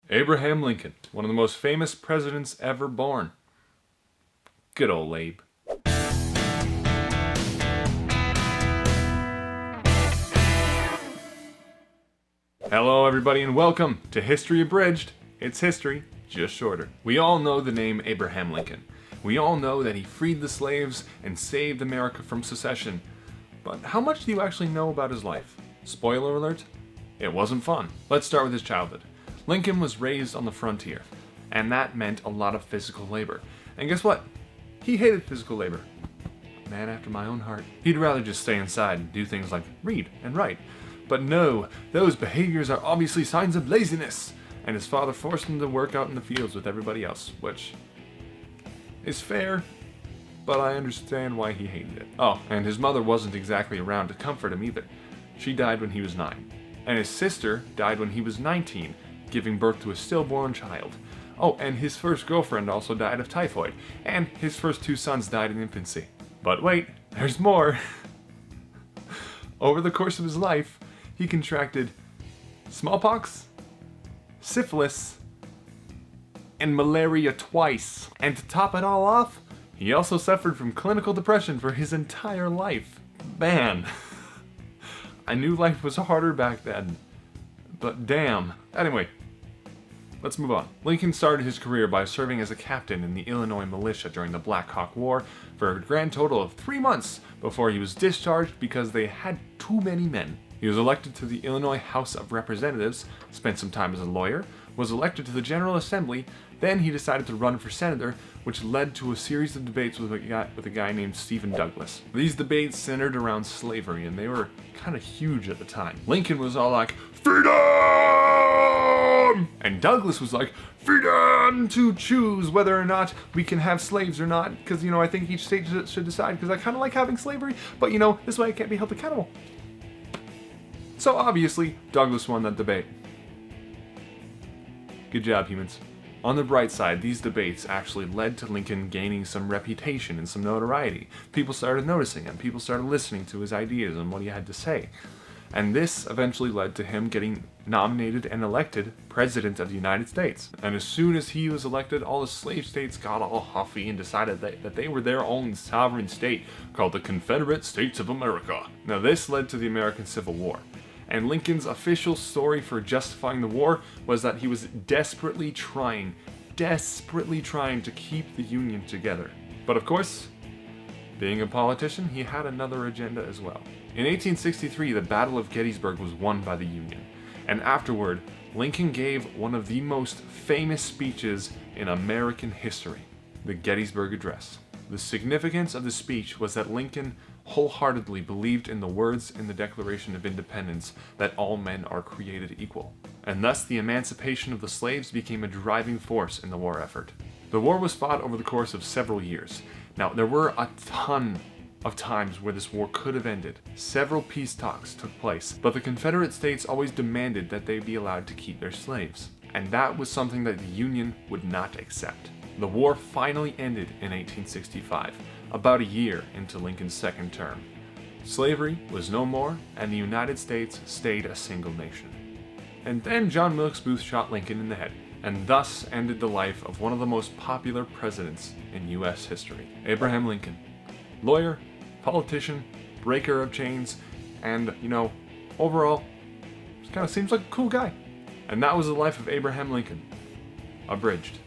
Abraham Lincoln, one of the most famous presidents ever born. Good old Abe. Hello everybody and welcome to History Abridged. It's history, just shorter. We all know the name Abraham Lincoln. We all know that he freed the slaves and saved America from secession. But how much do you actually know about his life? Spoiler alert, it wasn't fun. Let's start with his childhood. Lincoln was raised on the frontier, and that meant a lot of physical labor. And guess what? He hated physical labor. Man after my own heart. He'd rather just stay inside and do things like read and write. But no, those behaviors are obviously signs of laziness, and his father forced him to work out in the fields with everybody else, which is fair, but I understand why he hated it. Oh, and his mother wasn't exactly around to comfort him either. She died when he was 9, and his sister died when he was 19, giving birth to a stillborn child. Oh, and his first girlfriend also died of typhoid, and his first 2 sons died in infancy. But wait, there's more. Over the course of his life, he contracted smallpox, syphilis, and malaria twice. And to top it all off, he also suffered from clinical depression for his entire life. Man, I knew life was harder back then, but damn. Anyway, let's move on. Lincoln started his career by serving as a captain in the Illinois militia during the Black Hawk War for a grand total of 3 months before he was discharged because they had too many men. He was elected to the Illinois House of Representatives, spent some time as a lawyer, was elected to the General Assembly, then he decided to run for senator, which led to a series of debates with a guy named Stephen Douglas. These debates centered around slavery, and they were kind of huge at the time. Lincoln was all like, "Freedom!" And Douglas was like, "Freedom to choose whether or not we can have slaves or not, because, I think each state should decide, because I kind of like having slavery, but, this way I can't be held accountable." So obviously, Douglas won that debate. Good job, humans. On the bright side, these debates actually led to Lincoln gaining some reputation and some notoriety. People started noticing him, people started listening to his ideas and what he had to say. And this eventually led to him getting nominated and elected President of the United States. And as soon as he was elected, all the slave states got all huffy and decided that they were their own sovereign state, called the Confederate States of America. Now this led to the American Civil War. And Lincoln's official story for justifying the war was that he was desperately trying to keep the Union together. But of course, being a politician, he had another agenda as well. In 1863, the Battle of Gettysburg was won by the Union, and afterward, Lincoln gave one of the most famous speeches in American history, the Gettysburg Address. The significance of the speech was that Lincoln wholeheartedly believed in the words in the Declaration of Independence that all men are created equal, and thus the emancipation of the slaves became a driving force in the war effort. The war was fought over the course of several years. Now, there were a ton of times where this war could have ended. Several peace talks took place, but the Confederate States always demanded that they be allowed to keep their slaves, and that was something that the Union would not accept. The war finally ended in 1865, about a year into Lincoln's second term. Slavery was no more, and the United States stayed a single nation. And then John Wilkes Booth shot Lincoln in the head, and thus ended the life of one of the most popular presidents in US history. Abraham Lincoln. Lawyer, politician, breaker of chains, and, overall, just kind of seems like a cool guy. And that was the life of Abraham Lincoln. Abridged.